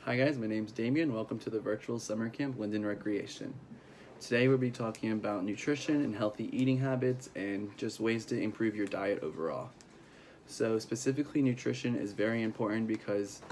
Hi guys, my name's Damien. Welcome to the virtual summer camp Linden Recreation. Today we'll be talking about nutrition and healthy eating habits and just ways to improve your diet overall. So specifically nutrition is very important because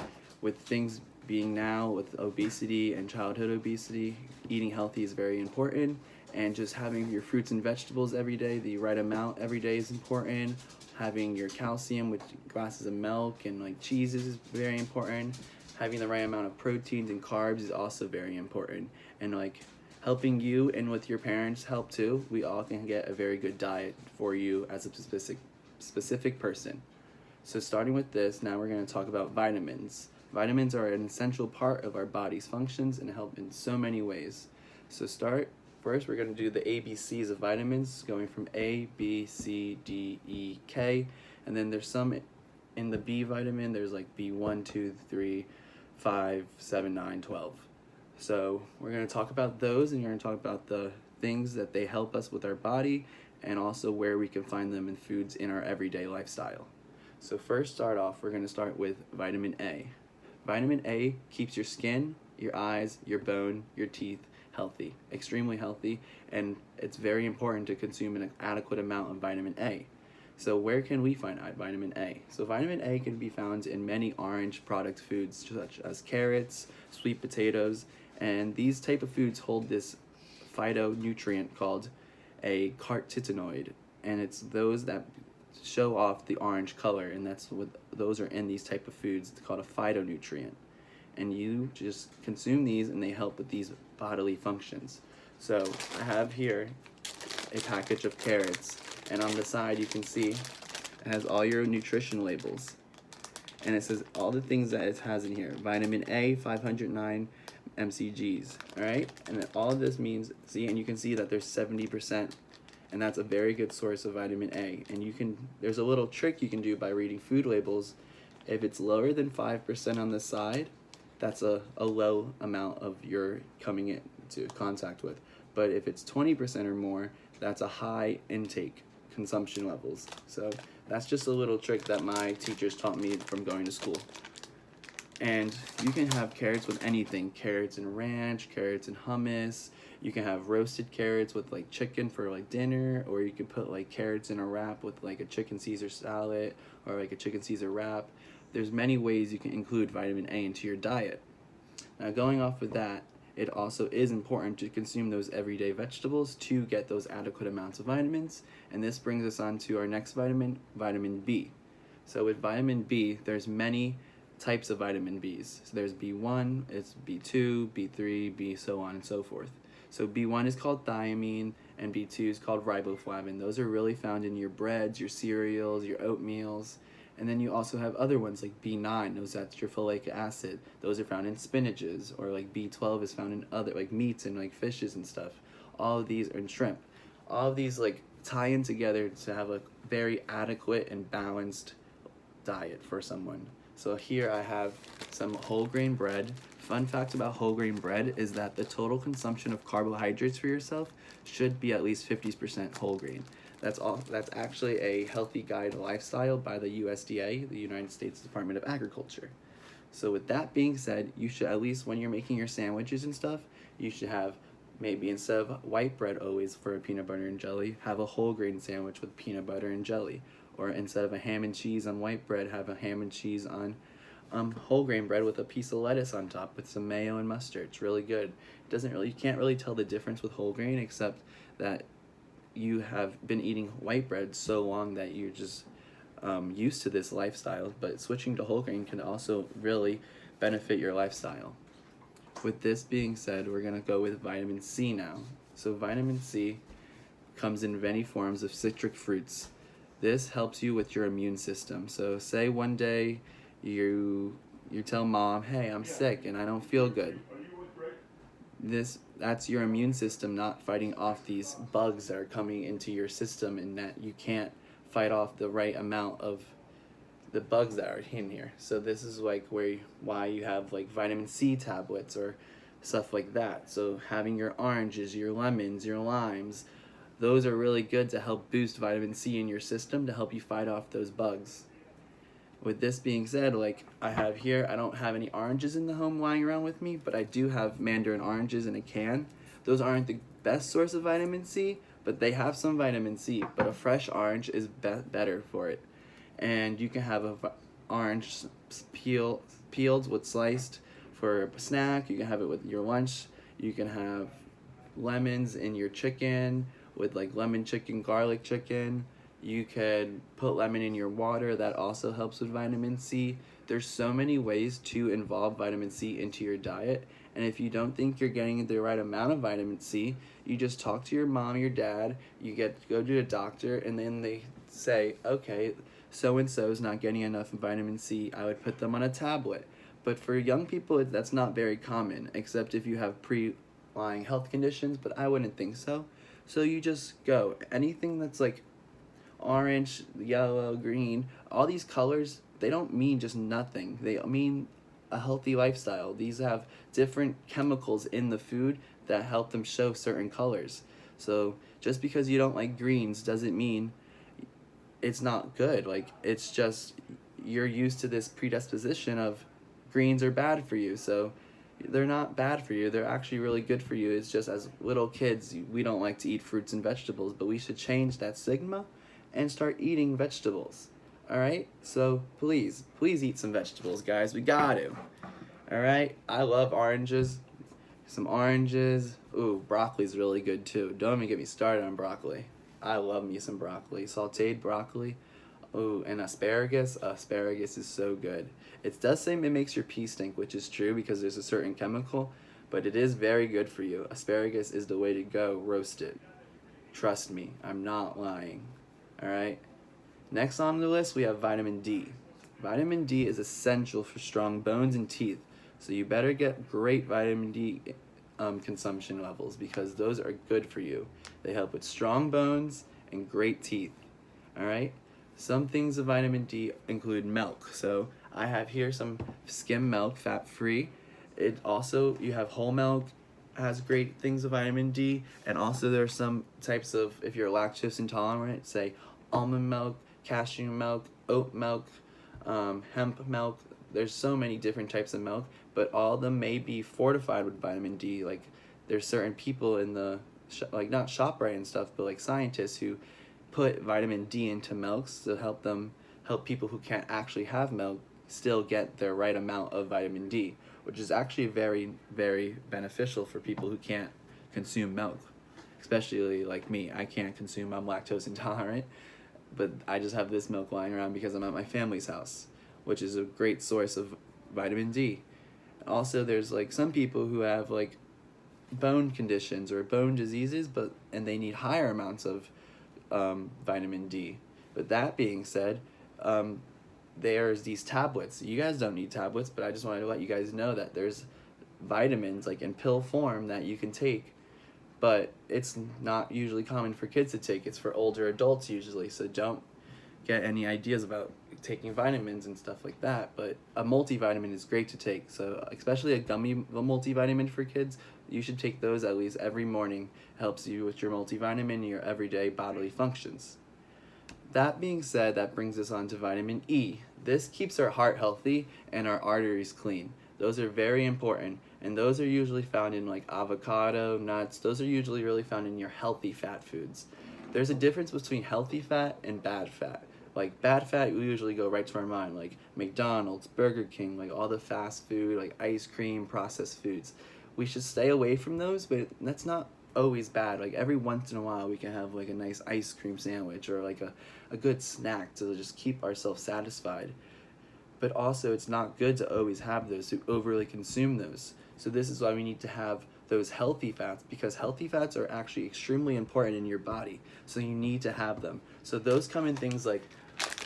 with things being now with obesity and childhood obesity, eating healthy is very important, and just having your fruits and vegetables every day, the right amount every day is important. Having your calcium with glasses of milk and like cheeses is very important. Having the right amount of proteins and carbs is also very important. And like helping you and with your parents help too, we all can get a very good diet for you as a specific person. So starting with this, now we're going to talk about vitamins. Vitamins are an essential part of our body's functions and help in so many ways. So first we're going to do the ABCs of vitamins, going from A, B, C, D, E, K, and then there's some in the B vitamin, there's like B1, 2, 3, 5, 7, 9, 12. So we're going to talk about those, and we're going to talk about the things that they help us with our body and also where we can find them in foods in our everyday lifestyle. So first we're going to start with vitamin A. Vitamin A keeps your skin, your eyes, your bone, your teeth healthy, extremely healthy, and it's very important to consume an adequate amount of vitamin A. So where can we find vitamin A? So vitamin A can be found in many orange product foods such as carrots, sweet potatoes, and these type of foods hold this phytonutrient called a carotenoid, and it's those that show off the orange color, and those are in these type of foods. It's called a phytonutrient, and you just consume these and they help with these bodily functions. So I have here a package of carrots, and on the side you can see it has all your nutrition labels, and it says all the things that it has in here. Vitamin A, 509 mcgs, all right? And all of this means, and you can see that there's 70%, and that's a very good source of vitamin A. And there's a little trick you can do by reading food labels. If it's lower than 5% on the side, that's a low amount of your coming into contact with. But if it's 20% or more, that's a high intake consumption levels. So that's just a little trick that my teachers taught me from going to school. And you can have carrots with anything, carrots and ranch, carrots and hummus. You can have roasted carrots with like chicken for like dinner, or you can put like carrots in a wrap with like a chicken Caesar salad or like a chicken Caesar wrap. There's many ways you can include vitamin A into your diet. Now going off of that, it also is important to consume those everyday vegetables to get those adequate amounts of vitamins. And this brings us on to our next vitamin, vitamin B. So with vitamin B, there's many types of vitamin B's. So there's B1, it's B2, B3, B so on and so forth. So B1 is called thiamine, and B2 is called riboflavin. Those are really found in your breads, your cereals, your oatmeals. And then you also have other ones like B9, that's your folic acid. Those are found in spinaches, or like B12 is found in other like meats and like fishes and stuff. All of these are in shrimp. All of these like tie in together to have a very adequate and balanced diet for someone. So here I have some whole grain bread. Fun fact about whole grain bread is that the total consumption of carbohydrates for yourself should be at least 50% whole grain. That's actually a healthy guide lifestyle by the USDA, the United States Department of Agriculture. So with that being said, you should, at least when you're making your sandwiches and stuff, you should have, maybe instead of white bread always for a peanut butter and jelly, have a whole grain sandwich with peanut butter and jelly. Or instead of a ham and cheese on white bread, have a ham and cheese on whole grain bread with a piece of lettuce on top with some mayo and mustard. It's really good. You can't really tell the difference with whole grain, except that you have been eating white bread so long that you're just used to this lifestyle. But switching to whole grain can also really benefit your lifestyle. With this being said, we're gonna go with vitamin C now. So vitamin C comes in many forms of citric fruits. This helps you with your immune system. So say one day you tell mom, hey, I'm sick and I don't feel good. That's your immune system not fighting off these bugs that are coming into your system, and that you can't fight off the right amount of the bugs that are in here. So this is like why you have like vitamin C tablets or stuff like that. So having your oranges, your lemons, your limes, those are really good to help boost vitamin C in your system to help you fight off those bugs. with this being said, like I have here, I don't have any oranges in the home lying around with me, but I do have mandarin oranges in a can. Those aren't the best source of vitamin C, but they have some vitamin C. But a fresh orange is better for it. And you can have a orange peeled with sliced for a snack. You can have it with your lunch. You can have lemons in your chicken with like lemon chicken, garlic chicken. You could put lemon in your water. That also helps with vitamin C. There's so many ways to involve vitamin C into your diet. And if you don't think you're getting the right amount of vitamin C, you just talk to your mom, your dad, go to a doctor, and then they say, okay, so and so is not getting enough vitamin C. I would put them on a tablet. But for young people, that's not very common, except if you have pre-lying health conditions, but I wouldn't think so. So you just go. Anything that's like orange, yellow, green, all these colors, they don't mean just nothing. They mean a healthy lifestyle. These have different chemicals in the food that help them show certain colors. So just because you don't like greens doesn't mean it's not good. Like, it's just you're used to this predisposition of greens are bad for you. So they're not bad for you. They're actually really good for you. It's just as little kids, we don't like to eat fruits and vegetables, but we should change that stigma and start eating vegetables. All right? So please eat some vegetables, guys. We got to. All right? I love oranges. Some oranges. Ooh, broccoli's really good too. Don't even get me started on broccoli. I love me some broccoli. Sauteed broccoli. Ooh, and asparagus. Asparagus is so good. It does say it makes your pee stink, which is true because there's a certain chemical, but it is very good for you. Asparagus is the way to go. Roast it. Trust me, I'm not lying. All right? Next on the list, we have vitamin D. Vitamin D is essential for strong bones and teeth, so you better get great vitamin D consumption levels because those are good for you. They help with strong bones and great teeth. All right? Some things of vitamin D include milk. So I have here some skim milk, fat-free. It also, you have whole milk, has great things of vitamin D, and also there's some types of, if you're lactose intolerant, say almond milk, cashew milk, oat milk, hemp milk. There's so many different types of milk, but all of them may be fortified with vitamin D. Like, there's certain people in the, like, not ShopRite and stuff, but like scientists who put vitamin D into milks to help people who can't actually have milk still get their right amount of vitamin D, which is actually very, very beneficial for people who can't consume milk, especially like me. I'm lactose intolerant, but I just have this milk lying around because I'm at my family's house, which is a great source of vitamin D. Also, there's like some people who have like bone conditions or bone diseases, and they need higher amounts of vitamin D. But that being said, there's these tablets. You guys don't need tablets, but I just wanted to let you guys know that there's vitamins like in pill form that you can take, but it's not usually common for kids to take. It's for older adults usually, so don't get any ideas about taking vitamins and stuff like that. But a multivitamin is great to take, so especially a multivitamin for kids, you should take those at least every morning. Helps you with your multivitamin and your everyday bodily functions. That being said, that brings us on to vitamin E. This keeps our heart healthy and our arteries clean. Those are very important, and those are usually found in like avocado, nuts. Those are usually really found in your healthy fat foods. There's a difference between healthy fat and bad fat. Like bad fat, we usually go right to our mind, like McDonald's, Burger King, like all the fast food, like ice cream, processed foods. We should stay away from those, but that's not always bad. Like every once in a while we can have like a nice ice cream sandwich or like a good snack to just keep ourselves satisfied. But also it's not good to always have those, to overly consume those. So this is why we need to have those healthy fats, because healthy fats are actually extremely important in your body. So you need to have them. So those come in things like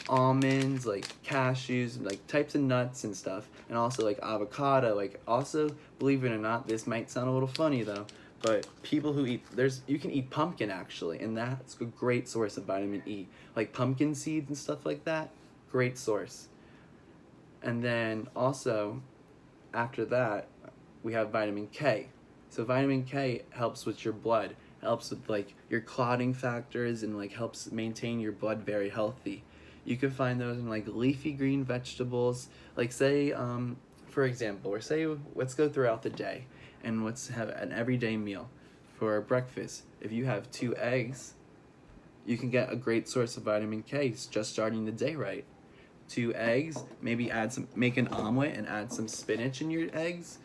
almonds, like cashews, like types of nuts and stuff, and also like avocado. Like also, believe it or not, this might sound a little funny though, but people who you can eat pumpkin actually, and that's a great source of vitamin E. Like pumpkin seeds and stuff like that, great source. And then also, after that, we have vitamin K. So vitamin K helps with your blood, helps with like your clotting factors, and like helps maintain your blood very healthy. You can find those in like leafy green vegetables. Like say, for example, or say let's go throughout the day and let's have an everyday meal. For breakfast, if you have 2 eggs, you can get a great source of vitamin K just starting the day right. 2 eggs, maybe make an omelet and add some spinach in your eggs,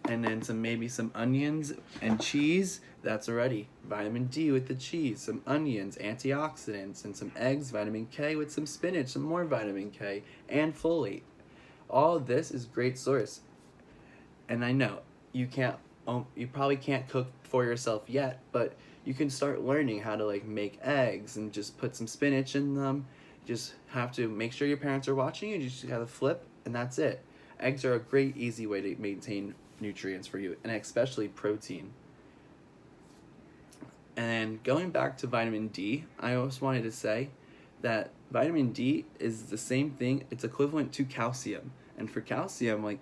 and then maybe some onions and cheese. That's already vitamin D with the cheese, some onions, antioxidants, and some eggs, vitamin K with some spinach, some more vitamin K, and folate. All of this is great source. And I know you probably can't cook for yourself yet, but you can start learning how to like make eggs and just put some spinach in them. You just have to make sure your parents are watching you. You just gotta flip, and that's it. Eggs are a great, easy way to maintain nutrients for you, and especially protein. And going back to vitamin D, I also wanted to say that vitamin D is the same thing. It's equivalent to calcium. And for calcium, like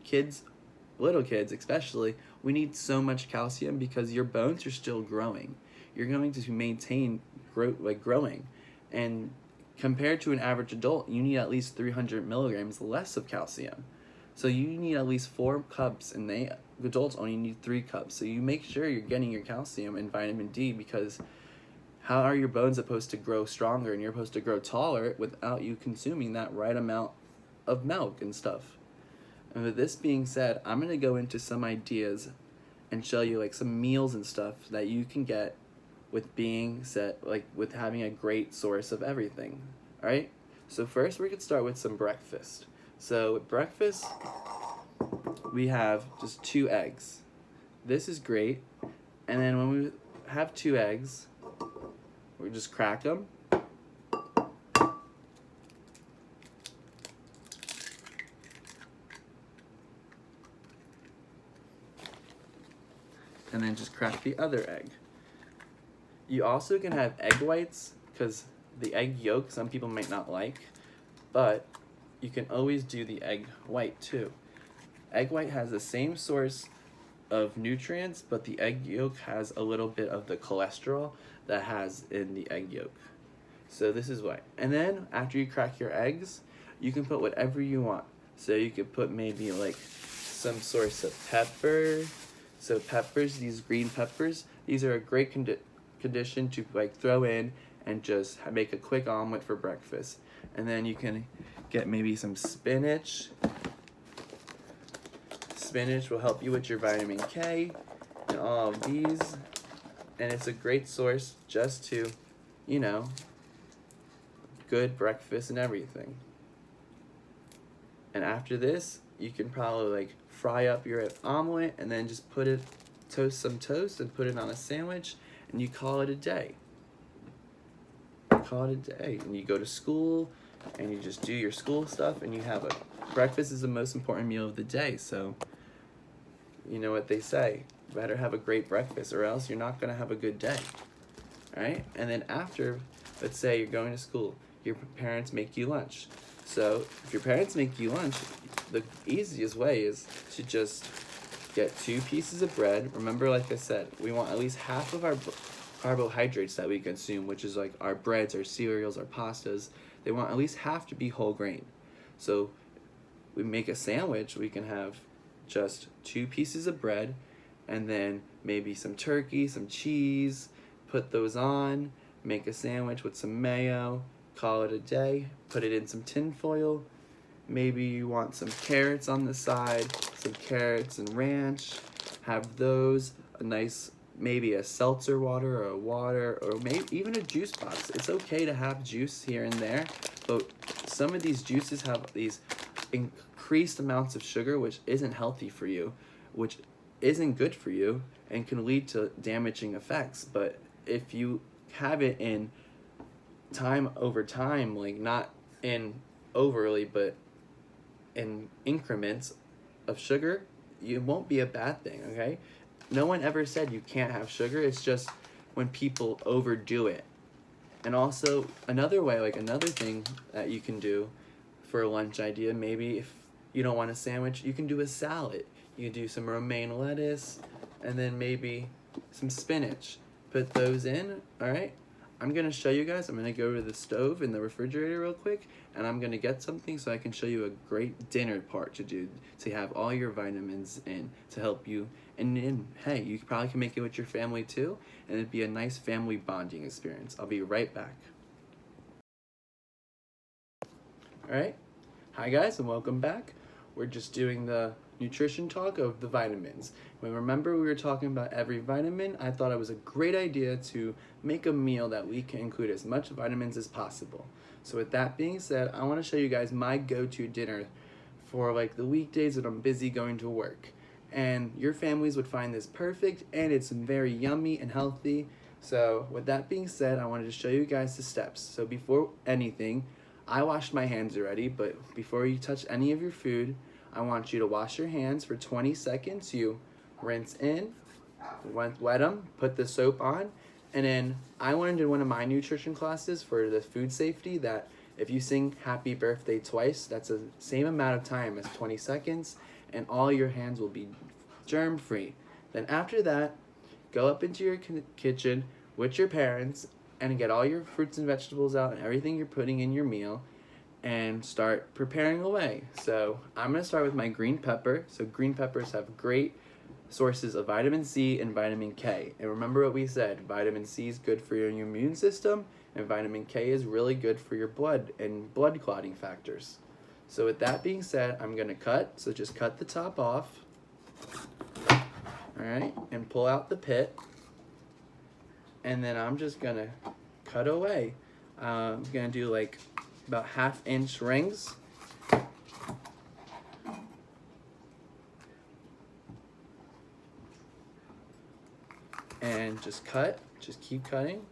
little kids especially, we need so much calcium because your bones are still growing. You're going to maintain growing. And compared to an average adult, you need at least 300 milligrams less of calcium. So you need at least 4 cups, and adults only need 3 cups. So you make sure you're getting your calcium and vitamin D, because how are your bones supposed to grow stronger and you're supposed to grow taller without you consuming that right amount of milk and stuff? And with this being said, I'm going to go into some ideas and show you like some meals and stuff that you can get with with having a great source of everything. All right? So first we could start with some breakfast. So with breakfast, we have just 2 eggs. This is great. And then when we have 2 eggs, we just crack them. And then just crack the other egg. You also can have egg whites, because the egg yolk some people might not like, but you can always do the egg white too. Egg white has the same source of nutrients, but the egg yolk has a little bit of the cholesterol that has in the egg yolk. So this is why. And then after you crack your eggs, you can put whatever you want. So you could put maybe like some source of pepper. So peppers, these green peppers, these are a great condition to like throw in and just make a quick omelet for breakfast. And then you can get maybe some spinach. Spinach will help you with your vitamin K and all of these. And it's a great source just to, good breakfast and everything. And after this, you can probably like fry up your omelet and then just toast some toast and put it on a sandwich, and you call it a day. And you go to school and you just do your school stuff, and you have breakfast is the most important meal of the day. So you know what they say, better have a great breakfast or else you're not going to have a good day. All right? And then after, let's say you're going to school, your parents make you lunch. So if your parents make you lunch, the easiest way is to just get 2 pieces of bread. Remember, like I said, we want at least half of our carbohydrates that we consume, which is like our breads, our cereals, our pastas. They want at least half to be whole grain. So we make a sandwich, we can have just 2 pieces of bread, and then maybe some turkey, some cheese, put those on, make a sandwich with some mayo, call it a day, put it in some tin foil. Maybe you want some carrots on the side, some carrots and ranch, have those, maybe a seltzer water or maybe even a juice box. It's okay to have juice here and there, but some of these juices have these increased amounts of sugar, which isn't healthy for you, which isn't good for you, and can lead to damaging effects. But if you have it in time over time, like not in overly, but in increments of sugar, it won't be a bad thing, okay? No one ever said you can't have sugar. It's just when people overdo it. And also another thing that you can do for a lunch idea, maybe if you don't want a sandwich, you can do a salad. You can do some romaine lettuce and then maybe some spinach. Put those in, all right? I'm gonna show you guys. I'm gonna go to the stove in the refrigerator real quick, and I'm gonna get something so I can show you a great dinner part to do, to have all your vitamins in to help you. And hey, you probably can make it with your family too, and it'd be a nice family bonding experience. I'll be right back. All right, hi guys, and welcome back. We're just doing the nutrition talk of the vitamins. When remember we were talking about every vitamin, I thought it was a great idea to make a meal that we can include as much vitamins as possible. So with that being said, I want to show you guys my go-to dinner for like the weekdays that I'm busy going to work. And your families would find this perfect, and it's very yummy and healthy. So with that being said, I wanted to show you guys the steps. So before anything, I washed my hands already, but before you touch any of your food, I want you to wash your hands for 20 seconds. You rinse in, wet them, put the soap on, and then I learned in one of my nutrition classes for the food safety that if you sing happy birthday twice, that's the same amount of time as 20 seconds, and all your hands will be germ free. Then after that, go up into your kitchen with your parents and get all your fruits and vegetables out and everything you're putting in your meal and start preparing away. So I'm gonna start with my green pepper. So green peppers have great sources of vitamin C and vitamin K. And remember what we said, vitamin C is good for your immune system and vitamin K is really good for your blood and blood clotting factors. So with that being said, I'm gonna cut. So just cut the top off, all right, and pull out the pit. And then I'm just gonna cut away. I'm gonna do like about 1/2 inch rings. And just cut, just keep cutting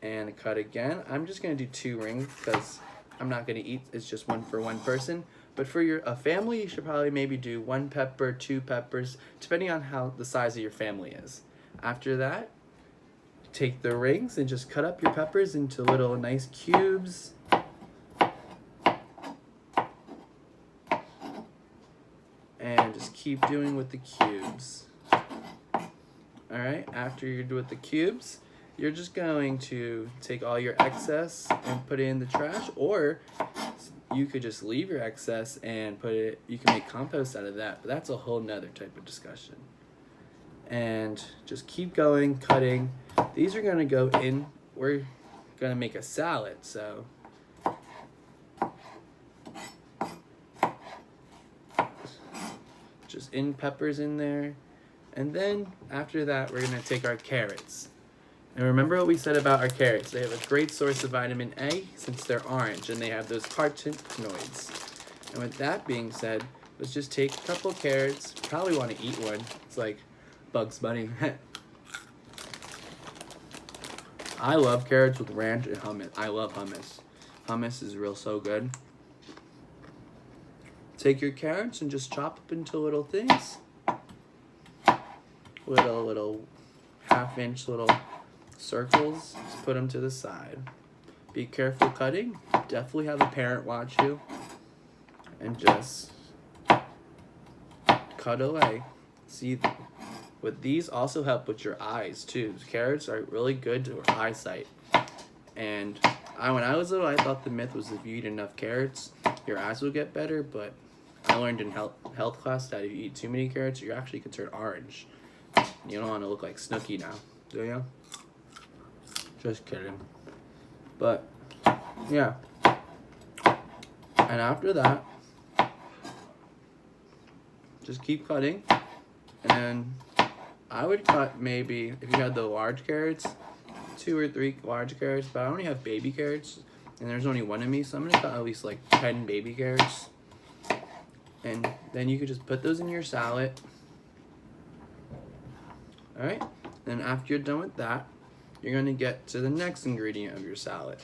and cut again. I'm just gonna do 2 rings because I'm not gonna eat, it's just one for one person. But for a family, you should probably maybe do 1 pepper, 2 peppers, depending on how the size of your family is. After that, take the rings and just cut up your peppers into little nice cubes. And just keep doing with the cubes. All right, after you're done with the cubes, you're just going to take all your excess and put it in the trash, or you could just leave your excess and put it, you can make compost out of that, but that's a whole nother type of discussion. And just keep going, cutting. These are gonna go in, we're gonna make a salad, so just in peppers in there. And then after that, we're gonna take our carrots. And remember what we said about our carrots. They have a great source of vitamin A since they're orange and they have those carotenoids. And with that being said, let's just take a couple carrots. Probably wanna eat one. It's like Bugs Bunny. I love carrots with ranch and hummus. I love hummus. Hummus is so good. Take your carrots and just chop up into little things. Little 1/2 inch little circles. Just put them to the side. Be careful cutting. Definitely have a parent watch you. And just cut away. See, with these also help with your eyes too. Carrots are really good to our eyesight. And when I was little, I thought the myth was if you eat enough carrots, your eyes will get better. But I learned in health class that if you eat too many carrots, you actually can turn orange. You don't want to look like Snooki now, do you? Just kidding. But, yeah. And after that, just keep cutting. And then I would cut maybe, if you had the large carrots, 2 or 3 large carrots. But I only have baby carrots, and there's only 1 of me. So I'm going to cut at least like 10 baby carrots. And then you could just put those in your salad. Alright, then after you're done with that, you're going to get to the next ingredient of your salad.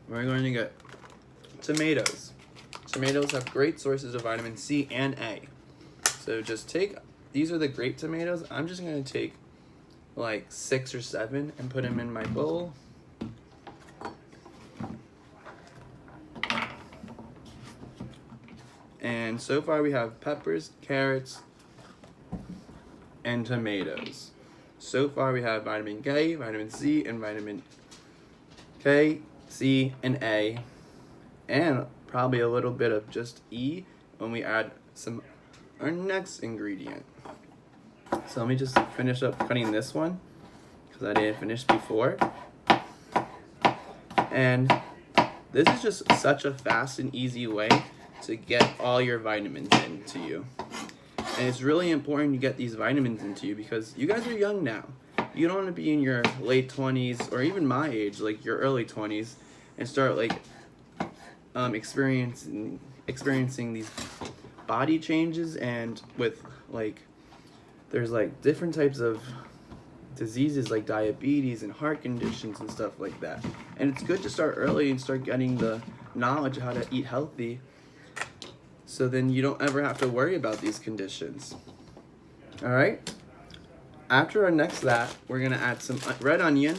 We're going to get tomatoes. Tomatoes have great sources of vitamin C and A. So just take, these are the grape tomatoes. I'm just going to take like 6 or 7 and put them in my bowl. And so far we have peppers, carrots, and tomatoes. So far we have vitamin K, vitamin C, and vitamin K, C, and A, and probably a little bit of just E when we add our next ingredient. So let me just finish up cutting this one because I didn't finish before. And this is just such a fast and easy way to get all your vitamins into you. And it's really important you get these vitamins into you because you guys are young now. You don't want to be in your late 20s or even my age, like your early 20s, and start like experiencing these body changes, and with like there's like different types of diseases like diabetes and heart conditions and stuff like that. And it's good to start early and start getting the knowledge of how to eat healthy, so then you don't ever have to worry about these conditions. All right. After our next that, we're gonna add some red onion.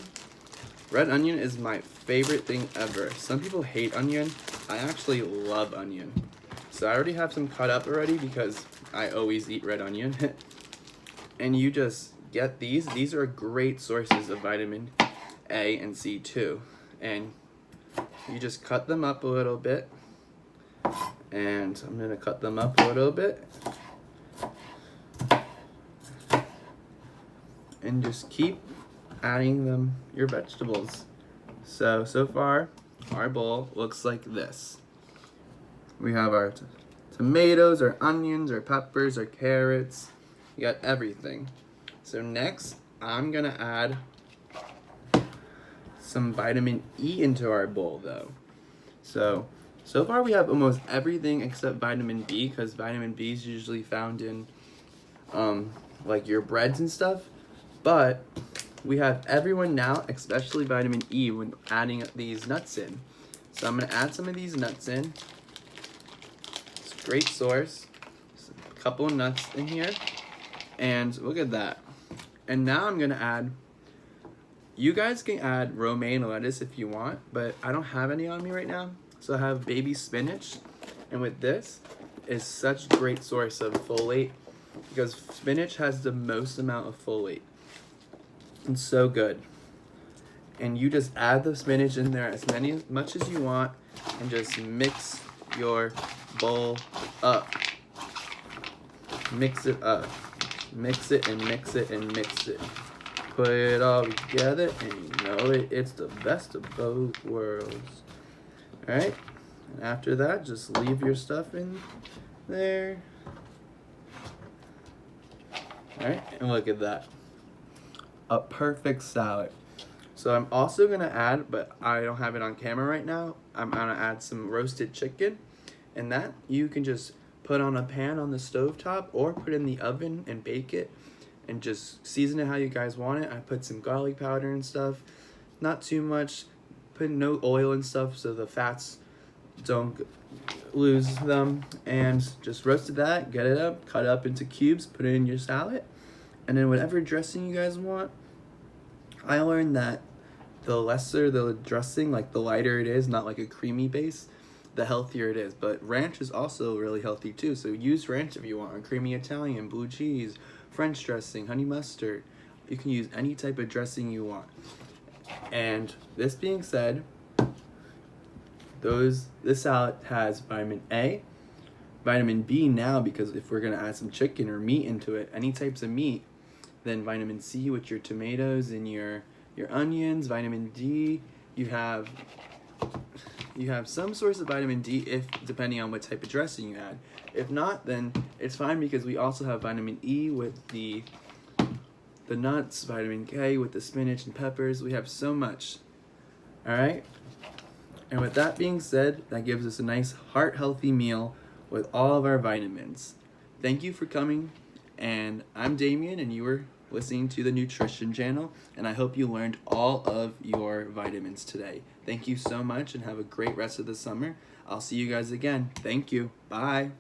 Red onion is my favorite thing ever. Some people hate onion. I actually love onion. So I already have some cut up already because I always eat red onion. And you just get these. These are great sources of vitamin A and C too. And you just cut them up a little bit. And I'm gonna cut them up a little bit. And just keep adding them your vegetables. So far our bowl looks like this. We have our tomatoes, our onions, our peppers, our carrots. You got everything. So next I'm gonna add some vitamin E into our bowl though. So far we have almost everything except vitamin B, because vitamin B is usually found in like your breads and stuff. But we have everyone now, especially vitamin E, when adding these nuts in. So I'm gonna add some of these nuts in. It's a great source. Just a couple of nuts in here. And look at that. And now I'm gonna add, you guys can add romaine lettuce if you want, but I don't have any on me right now. So I have baby spinach. And with this is such a great source of folate, because spinach has the most amount of folate. It's so good. And you just add the spinach in there as much as you want, and just mix your bowl up. Mix it up. Mix it and mix it and mix it. Put it all together, and you know it's the best of both worlds. Alright? And after that, just leave your stuff in there. Alright? And look at that. A perfect salad. So I'm also gonna add, but I don't have it on camera right now, I'm gonna add some roasted chicken, and that you can just put on a pan on the stovetop or put in the oven and bake it, and just season it how you guys want it. I put some garlic powder and stuff, not too much, put no oil and stuff so the fats don't lose them, and just roasted that, get it up, cut it up into cubes, put it in your salad. And then whatever dressing you guys want. I learned that the lesser the dressing, like the lighter it is, not like a creamy base, the healthier it is. But ranch is also really healthy too. So use ranch if you want, or creamy Italian, blue cheese, French dressing, honey mustard. You can use any type of dressing you want. And this being said, this salad has vitamin A, vitamin B now, because if we're gonna add some chicken or meat into it, any types of meat, then vitamin C with your tomatoes and your onions, vitamin D, you have some source of vitamin D if depending on what type of dressing you add. If not, then it's fine, because we also have vitamin E with the nuts, vitamin K with the spinach and peppers. We have so much. All right? And with that being said, that gives us a nice heart-healthy meal with all of our vitamins. Thank you for coming, and I'm Damien, and you were listening to the Nutrition Channel, and I hope you learned all of your vitamins today. Thank you so much, and have a great rest of the summer. I'll see you guys again. Thank you. Bye.